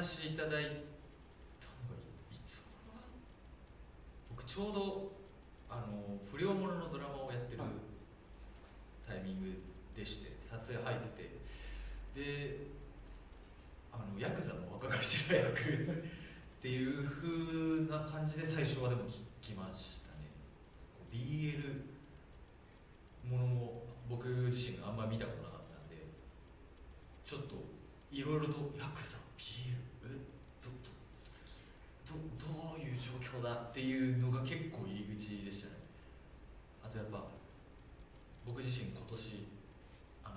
しいただいたのがいつ頃だ。僕ちょうど不良者のドラマをやってるタイミングでして、撮影入ってて、でヤクザの若頭役っていう風な感じで最初はでも来ましたね。 BL ものも僕自身があんまり見たことなかったんで、ちょっといろいろとヤクザ BL どういう状況だっていうのが結構入り口でしたね。あとやっぱ僕自身今年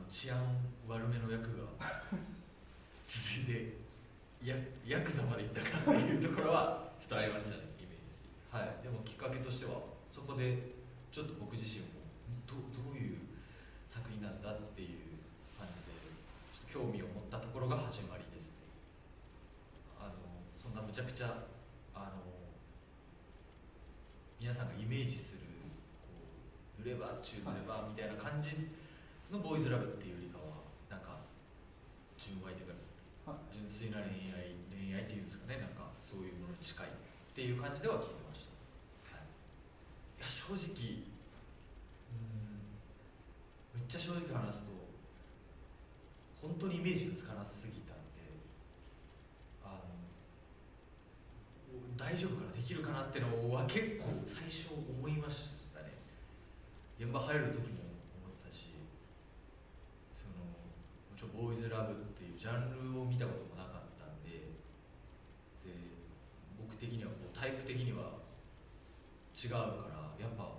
治安悪めの役が続いてヤクザまで行ったかっていうところはちょっとありましたね、イメージ。はい。でもきっかけとしてはそこでちょっと僕自身もどういう作品なんだっていう感じでちょっと興味を持ったところが始まりですね。そんなむちゃくちゃ皆さんがイメージするこう濡れ場中濡れ場みたいな感じのボーイズラブっていうよりかは、なんか純愛というか純粋な恋愛っていうんですかね、なんかそういうものに近いっていう感じでは聞いてました。はい、いや正直めっちゃ正直話すと本当にイメージがつかなすぎたんで、大丈夫かな、できるかなってのは結構最初思いましたね。現場入る時も思ってたし、もちろんボーイズラブっていうジャンルを見たこともなかったんで、僕的にはこうタイプ的には違うから、やっぱ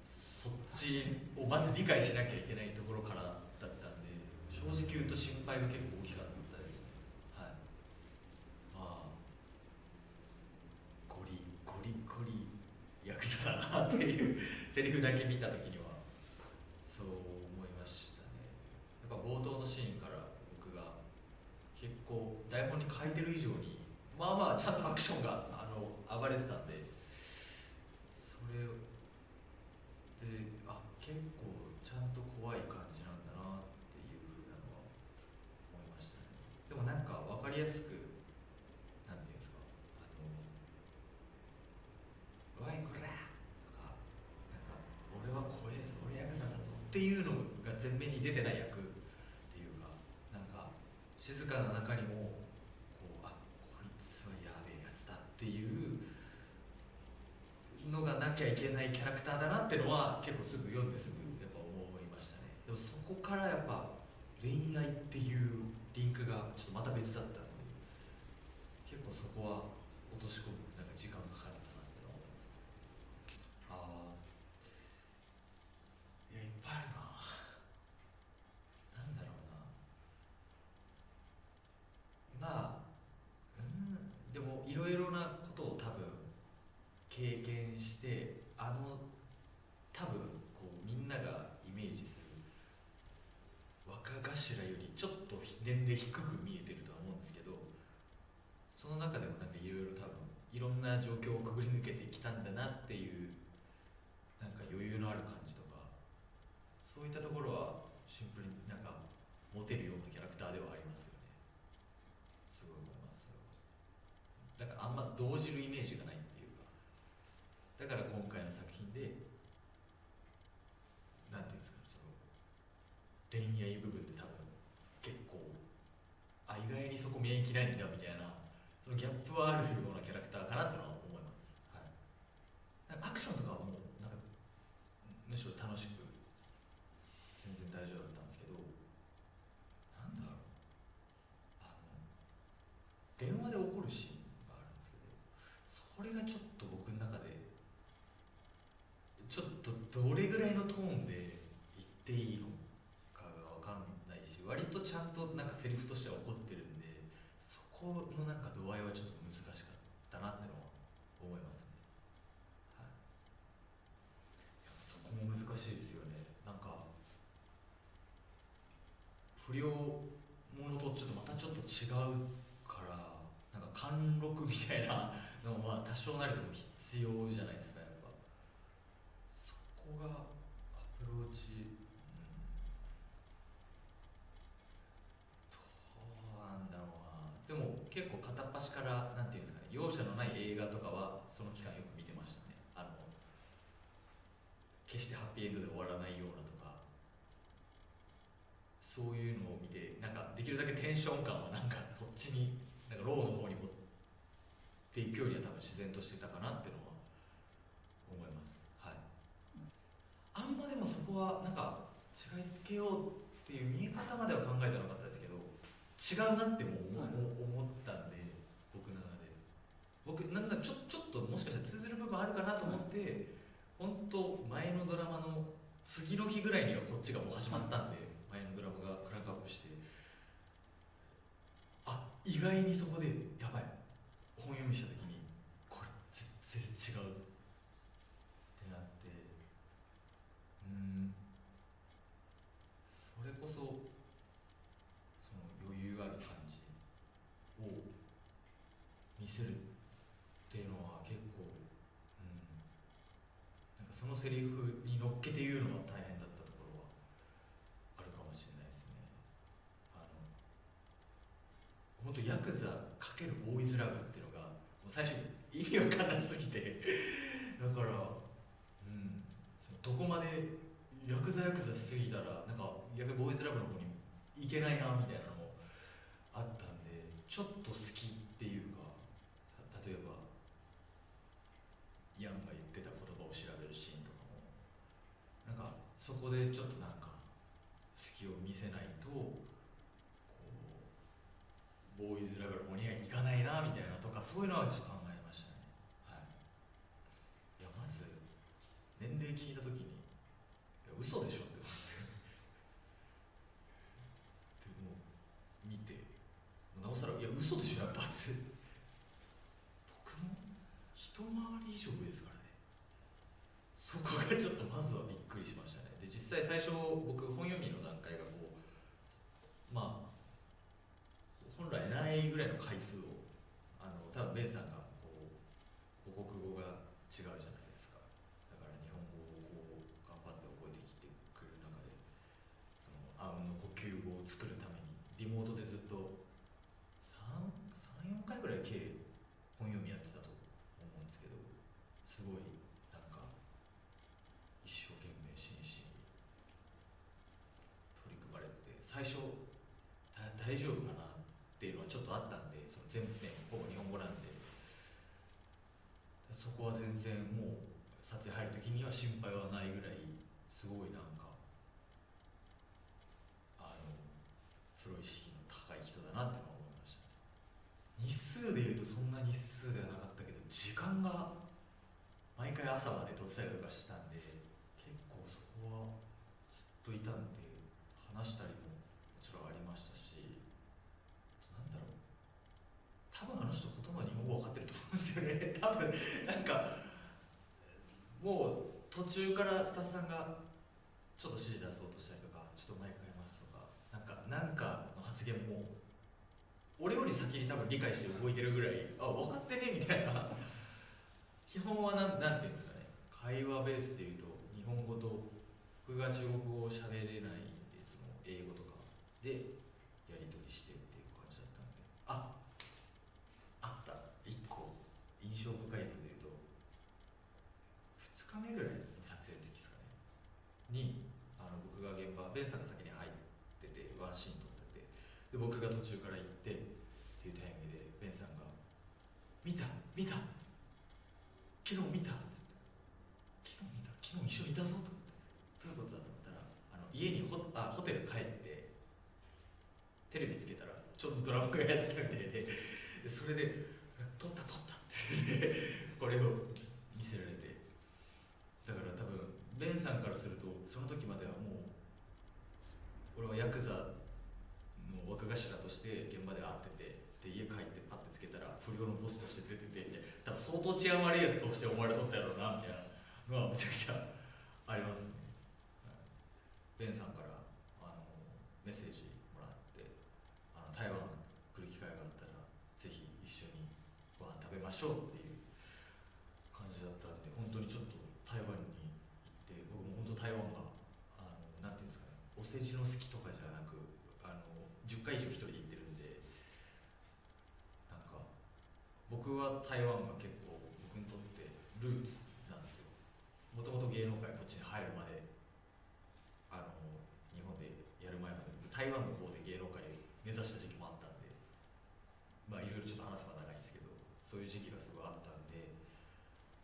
そっちをまず理解しなきゃいけないところからだったんで、正直言うと心配が結構大きかったですね。はい。まあゴリヤクザだなっていうセリフだけ見た時にはそう思いましたね。やっぱ冒頭のシーンから僕が結構台本に書いてる以上にまあちゃんとアクションが暴れてたんで、それで結構ちゃんと怖い感じなんだなっていうふうなのは思いましたね。でもなんか分かりやすく、なんていうんですか、おいこらとか、なんか俺は怖えぞ、俺ヤクザだぞっていうのが前面に出てない役っていうか、なんか静かな中にもこいつはやべえやつだっていうのがなきゃいけないキャラクターだなってのは結構すぐ読んですぐやっぱ思いましたね。でもそこからやっぱ恋愛っていうリンクがちょっとまた別だったので、結構そこは落とし込むなんか時間かかったなって思います。いやいっぱいあるな。なんだろうな。でもいろいろなことを多分経験して、多分こうみんながイメージする若頭よりちょっと年齢低く見えてるとは思うんですけど、その中でもなんかいろいろ多分いろんな状況をくぐり抜けてきたんだなっていうなんか余裕のある感じとか、そういったところはシンプルになんかモテるようなキャラクターではありますよね。すごい思います。だからあんま動じるイメージがないっていうか、だから今回の作品でなんていうんですかね、その恋愛部分って多分結構意外にそこ見えきないんだみたいな、そのギャップはあるようなキャラクターかなとは思います。はい、なんかアクションとかはもうなんかむしろ楽しく全然大丈夫だったんですけど、なんだろう、電話で怒るシーンがあるんですけど、それがちょっと僕の中でちょっとどれぐらいのトーンで言っていいのかが分かんないし、割とちゃんとなんかセリフとしては怒ってるんで、そこのなんか度合いはちょっと難しかったなってのは思いますね。はい、そこも難しいですよね。なんか不良ものとちょっとまたちょっと違うから、なんか貫禄みたいなのも多少なりとも必要じゃないですか。やっぱそこがアプローチ、どうなんだろうな。でも結構塊容赦のない映画とかはその期間よく見てましたね。決してハッピーエンドで終わらないようなとか、そういうのを見て、なんかできるだけテンション感はなんかそっちに、なんかローの方に持っていくようには多分自然としてたかなっていうのは思います。はい。あんまでもそこはなんか違いつけようっていう見え方までは考えてなかったですけど、違うなっても思ったんで、僕の中で。僕なんかちょっともしかしたら通ずる部分あるかなと思って、本当前のドラマの次の日ぐらいにはこっちがもう始まったんで、前のドラマがクランクアップして、あ、意外にそこでやばい、本読みした時にこれ全然違うってなって、それこそその余裕がある感じを見せるっていうのは結構、なんかそのセリフに乗っけて言うのは大変だったところはあるかもしれないですね。本当ヤクザ×ボーイズラブっていうのがもう最初意味わかんなすぎてだから、そのどこまでヤクザしすぎたらなんか逆にボーイズラブの方にいけないなみたいなのもあったんで、ちょっと好きっていうか、例えばヤンが言ってた言葉を調べるシーンとかもなんかそこでちょっとなんか隙を見せないとボーイズラブの方にはいかないなみたいなとか、そういうのはちょっと考えましたね。はい。いやまず年齢聞いた時に嘘でしょって思ってでも見て、なおさらいや嘘でしょやっぱって僕の一回り以上上ですからね。そこがちょっとまずはびっくりしましたね。で実際最初僕本読みの段階がこうまあ本来ないぐらいの回数を多分ベンさんがこう母国語が違うじゃないですか。だから日本語をこう頑張って覚えてきてくる中で、そのあうんの呼吸語を作るためにリモートでずっと34回ぐらい計本読みやってたと思うんですけど、すごいなんか一生懸命真摯に取り組まれてて、最初大丈夫かなっていうのはちょっとあったんで、その全編ほぼ日本語なんで、そこは全然もう撮影入る時には心配はないぐらいすごいなんかプロ意識の高い人だなって思いました。日数でいうとそんな日数ではなかったけど、時間が毎回朝まで撮ってたりとかしたんで、結構そこはずっといたんで話したりももちろんありましたし、なんだろう、多分あの人ほとんど日本語分かってると思うんですよね。多分なんかもう途中からスタッフさんがちょっと指示出そうとしたりとか、ちょっとマイク変えますとか、なんかの発言も俺より先に多分理解して動いてるぐらい、あ分かってねみたいな。基本はなんていうんですかね、会話ベースでいうと日本語と僕が中国語を喋れないんで、その英語とかでやり取りしてっていう感じだったんで、あった1個印象深いのでいうと、2日目ぐらいの撮影の時ですかねに僕が現場、ベンさんが先に入っててワンシーン撮ってて、で僕が途中から行ってっていうタイミングでベンさんが「見た昨日見た」って言って「昨日一緒にいたぞ」と思って、どういうことだと思ったら、家にホテル帰ってテレビつけたらちょうどドラマがやってたみたいで、それで「撮った」ってこれを見せられて、だから多分ベンさんからするとその時まではもう俺はヤクザの若頭として現場で会ってて、で家帰ってパッてつけたら不良のボスとして出てて、多分相当治安悪いやつとして思われとったやろうなみたいなのはめちゃくちゃありますね。ベンさんからメッセージもらって、台湾来る機会があったらぜひ一緒にご飯食べましょうっていう感じだったんで、本当にちょっと台湾に行って、僕も本当台湾がなんていうんですかね、お世辞の好きとかじゃなく10回以上一人で行ってるんで、なんか僕はは台湾が結構僕にとってルーツなんですよ。もともと芸能界こっちに入るまで、日本でやる前まで台湾の方で芸能界目指した時期もあったんで、まあいろいろちょっと話すのは長いんですけど、そういう時期がすごいあったんで、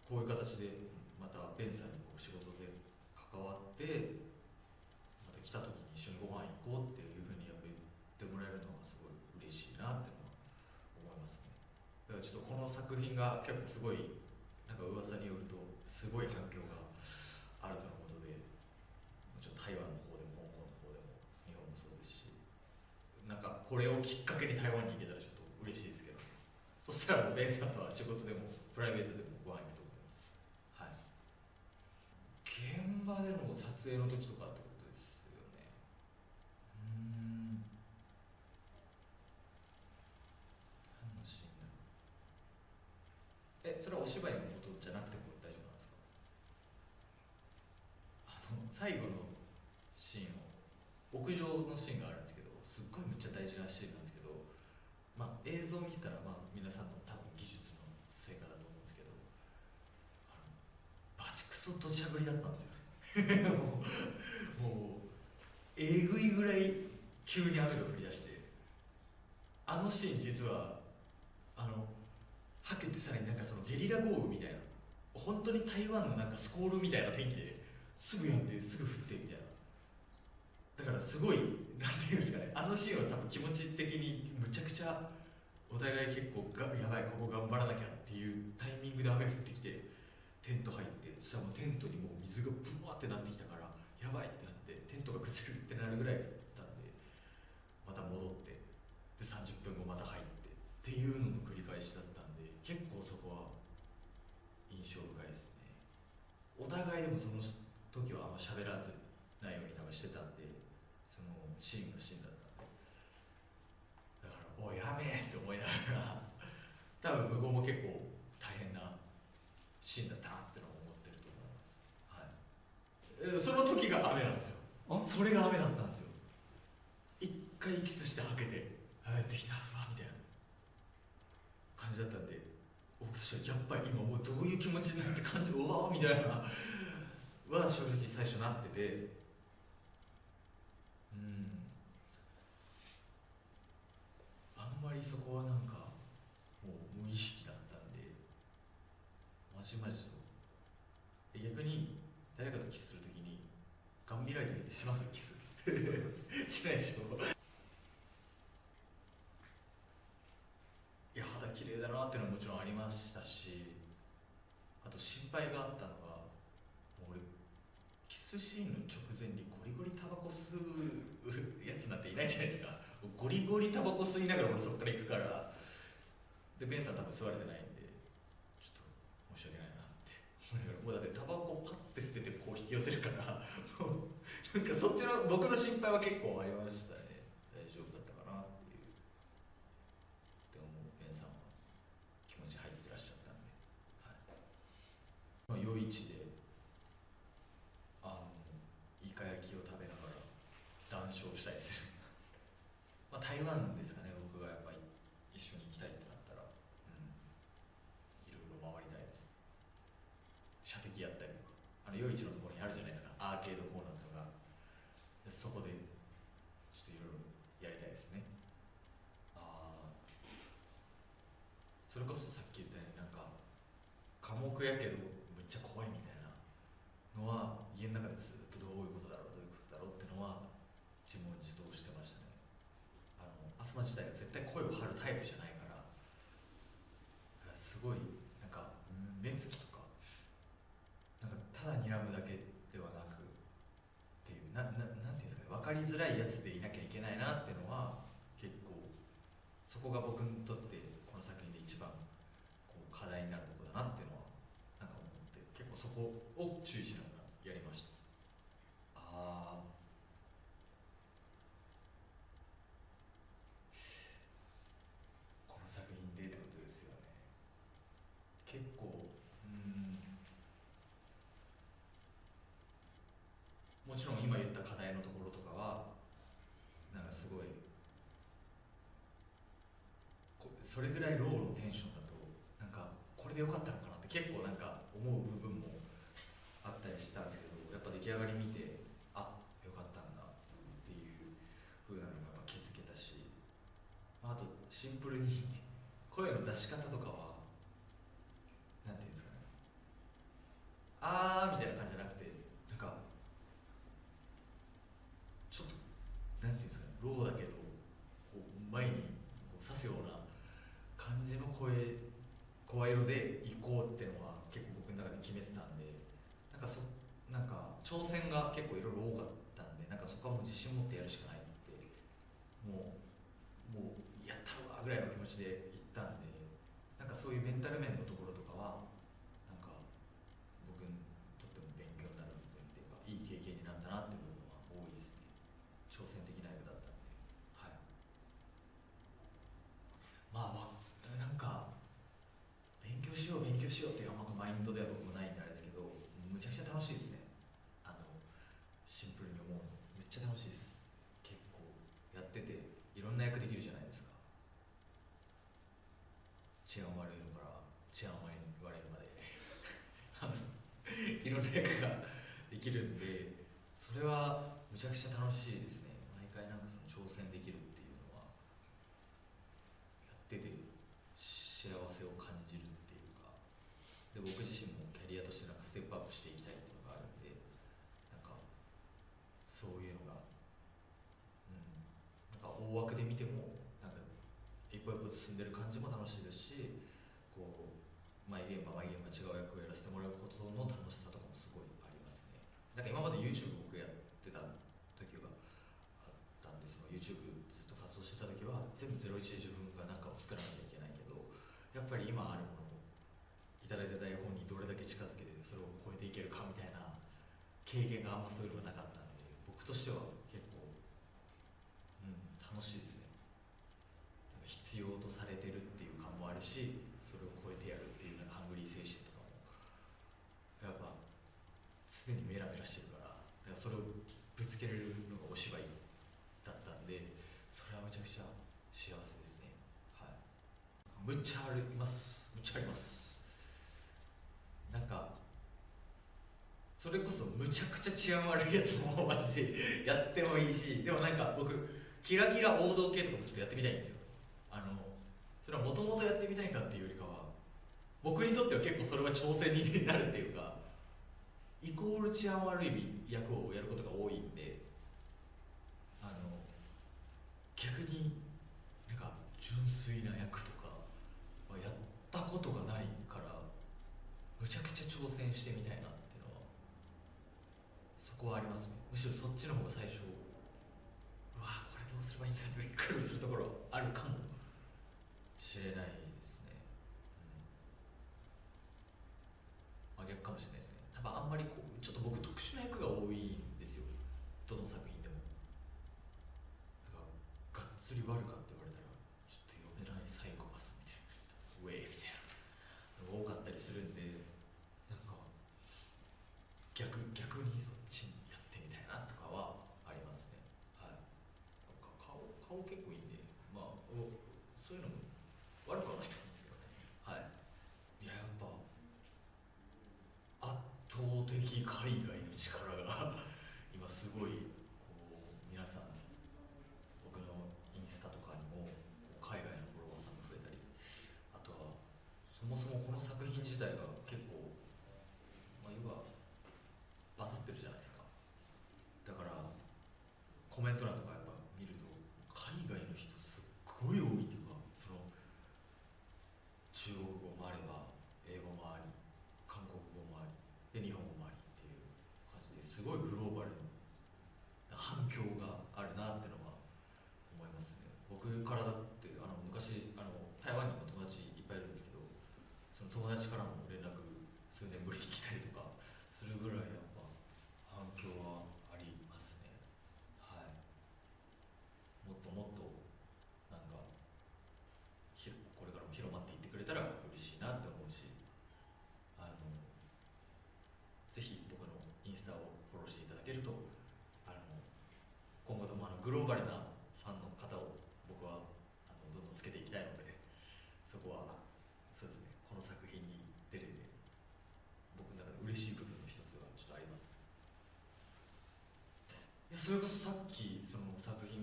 こういう形でまたベンさんにこう仕事で関わって、また来た時に一緒にご飯行こうっていうふうにやっぱ言ってもらえるのがすごい嬉しいなっていうのは思いますね。だからちょっとこの作品が結構すごいなんか噂によるとすごい反響があるとのことで、もちろん台湾の方でも香港の方でも日本もそうですし、なんかこれをきっかけに台湾に行けたらちょっと嬉しいですけど、そしたらもうベンさんとは仕事でもプライベートでもご飯行くと思います。はい。現場での撮影の時とかってことですよね。何のシーンだろう。それはお芝居のことじゃなくても大丈夫なんですか？最後のシーンを、屋上のシーンがあるんですけど、すっごいめっちゃ大事なシーンなんですけど、まあ映像を見てたらまあ皆さんの多分技術の成果だと思うんですけど、バチクソ土砂降りだったんですよねもうえぐいぐらい急に雨が降り出して、あのシーン実ははけてさらになんかそのゲリラ豪雨みたいな、本当に台湾のなんかスコールみたいな天気ですぐやんですぐ降ってみたいな、だからすごいなんていうんですかね、あのシーンは多分気持ち的にむちゃくちゃお互い結構やばいここ頑張らなきゃっていうタイミングで雨降ってきてテント入って、そしたらもうテントにもう水がブワーってなってきたからやばいってなってテントが崩れるってなるぐらい降ったんで、また戻ってで30分後また入ってっていうのの繰り返しだったんで、結構そこは印象深いですね。お互いでもその時はあんま喋らずないように多分してたんで、そのシーンがシーンだったんで、だからおいやめえって思いながら多分向こうも結構大変なシーンだったなってのを思ってると思います。はい。その時が雨なんですよ。それが雨だったんですよ。一回キスしてはけて帰ってきたわみたいな感じだったんで、僕としてはやっぱり今もうどういう気持ちになって感じ、うわーみたいなは正直最初なってて、あんまりそこはなんかもう無意識だったんで、まじまじと逆に誰かとキスするときにガン見られたりしますキスしないでしょ。いや肌綺麗だなっていうのはもちろんありましたし、あと心配があったのが、もう俺キスシーンの直前にゴリゴリタバコ吸うやつなんていないじゃないですか。ゴリゴリタバコ吸いながら俺そっから行くから、でベンさん多分吸われてないんでちょっと申し訳ないなってもうだってタバコパッて捨ててこう引き寄せるからもうなんかそっちの僕の心配は結構ありましたね。大丈夫だったかなっていう。でももうベンさんは気持ち入ってらっしゃったんで、はい、まあ、夜市でイカ焼きを食べながら談笑したりするまあ台湾ですかね、僕がやっぱり一緒に行きたいってなったら、いろいろ回りたいです。射的やったり、夜市のところにあるじゃないですか、アーケードコーナーとか、そこでちょっといろいろやりたいですね。それこそさっき言ったようになんか寡黙やけどめっちゃ怖いみたいなのは家の中でずっとどういうことだろうってのは自問自答してましたね。アスマ自体が絶対声を張るタイプじゃないから、すごいなんか目つきとかなんかただ睨むだけではなくっていうなんていうんですかね、分かりづらいやつでいなきゃいけないなっていうのは結構そこが僕にとってこの作品で一番こう課題になるところだなっていうのはなんか思って、結構そこを注意しながらやりました。この作品でってことですよね。結構もちろん今言った課題のところとかはなんかすごいそれぐらいローのテンションだとなんかこれでよかったのかなって結構なんか思う部分もあったりしたんですけど、やっぱ出来上がり見て、あ、よかったんだっていう風なのがやっぱ気づけたし、あとシンプルに声の出し方とかはなんていうんですかね、あーみたいな感じじゃなくて、なんかちょっとなんていうんですかね、ローだけどこう前にこう刺すような感じの声色で行こうっていうのは結構僕の中で決めてたんで、なんか挑戦が結構いろいろ多かったんで、なんかそこはもう自信持ってやるしかないってもうやったるわぐらいの気持ちで行ったんで、なんかそういうメンタル面のところとかはなんか僕にとっても勉強になる部分っていうか、いい経験になったなっていう部分は多いですね。挑戦的な役だったんで、はい。なんか勉強しようっていうあんまマインドでは僕もないんであれですけど、むちゃくちゃ楽しいですね。シンプルに思うのめっちゃ楽しいです。結構やってていろんな役できるじゃないですか。治安悪いのから治安悪いのまでいろんな役ができるんで、それはむちゃくちゃ楽しいですね。毎回なんかその挑戦できるっていうのはやってて幸せを感じるっていうか、で僕自身もキャリアとしてなんかステップアップしていきたいっていうのがあるんで、なんかそういうのが、なんか大枠で見てもなんか一歩一歩進んでる感じも楽しいですし、こう毎現場違う役をやらせてもらうことの楽しさとかもすごいありますね。なんか今まで YouTube 僕やってた時があったんで、その YouTube ずっと活動してた時は全部01で自分が何かを作らなきゃいけないけど、やっぱり今あるものをいただいた台本にどれだけ近づけてそれを超えていけるかみたいな経験があんまそういうのがなかったんで、僕としては結構、楽しいですね。なんか必要とされてるっていう感もあるし、それを超えてやるっていうなんかハングリー精神とかもやっぱ常にメラメラしてるから、だからそれをぶつけれるのがお芝居だったんで、それはめちゃくちゃ幸せですね。はい。むっちゃあります。むっちゃあります。なんかそれこそむちゃくちゃ治安悪いやつもマジでやってもいいし、でもなんか僕キラキラ王道系とかもちょっとやってみたいんですよ。それはもともとやってみたいかっていうよりかは、僕にとっては結構それは挑戦になるっていうか、イコール治安悪い役をやることが多いんで、逆になんか純粋な役とかはやったことがないから、むちゃくちゃ挑戦してみたいなっていうのはそこはありますね。むしろそっちの方が最初、うわこれどうすればいいんだって苦労するところあるかもしれないですね。逆かもしれないですね。多分あんまりこうちょっと僕特殊な役が多いんですよ、どの作品でも。だからがっつり悪かって言われたらちょっと読めないサイコパスみたいな、ウェイみたいなのが多かったりするんで、なんか逆にそっちにやってみたいなとかはありますね。はい。顔結構いいんで、そういうのも悪くはないと思うんですけどね。はい。いや、やっぱ圧倒的海外の力が今すごいこう皆さん、僕のインスタとかにも海外のフォロワーさんが増えたり、あとはそもそもこの作品自体が結構、要はバズってるじゃないですか。だからコメント欄とかやっぱ見ると海外の人すっごい多いっていうか、その中国語もあれば英語もあり、韓国語もありで日本語もありっていう感じですごいグローバルな反響があるなってのは思いますね。僕からだって昔台湾にも友達いっぱいいるんですけど、その友達からも連絡数年ぶりに来たりとかするぐらいやっぱ反響はありますね。はい。もっともっとなんかこれからも広まっていってくれたら嬉しいなって思うし、ぜひ僕のインスタをフォローしていただけると、今後ともグローバルなファンの方を僕はどんどんつけていきたいので、そこはそうですね、この作品に作品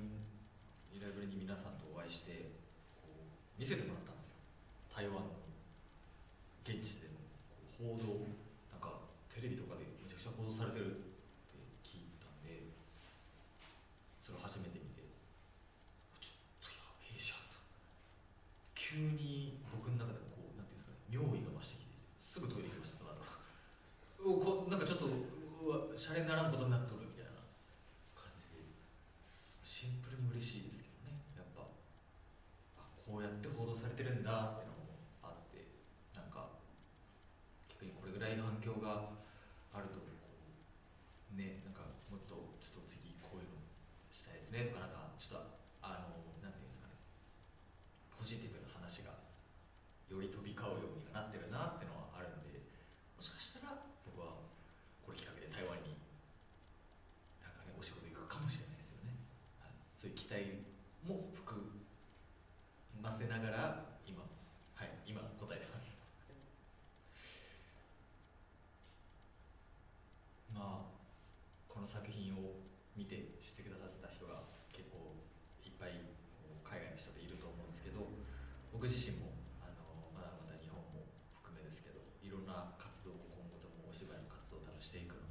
イライブリに皆さんとお会いしてこう見せてもらったんですよ。台湾の現地での報道、なんかテレビとかでめちゃくちゃ報道されてるって聞いたんで、それを初めて見て、ちょっとやべえじゃんと。急に僕の中でもこう、なんていうんですかね、尿意が増してきて、すぐトイレ行きました、その後。なんかちょっと、シャレにならんことになっとるみたいな感じで、シンプルに嬉しいですけどね、やっぱ、こうやって報道されてるんだってのもあって、なんか、逆にこれぐらい反響があると、こうね、なんかもっとちょっと次こういうのしたいですねとか、なんかちょっとなんていうんですかね、ポジティブな話がより飛び交うようになってるなってのはあるんで、もしかしたら僕はこれきっかけで台湾になんかねお仕事行くかもしれないですよね。はい、そういう期待も含ませながら今答えてます。まあこの作品を見て知ってくださってた人が結構いっぱい海外の人でいると思うんですけど、僕自身もまだまだ日本も含めですけど、いろんな活動を今後ともお芝居の活動を多分していくの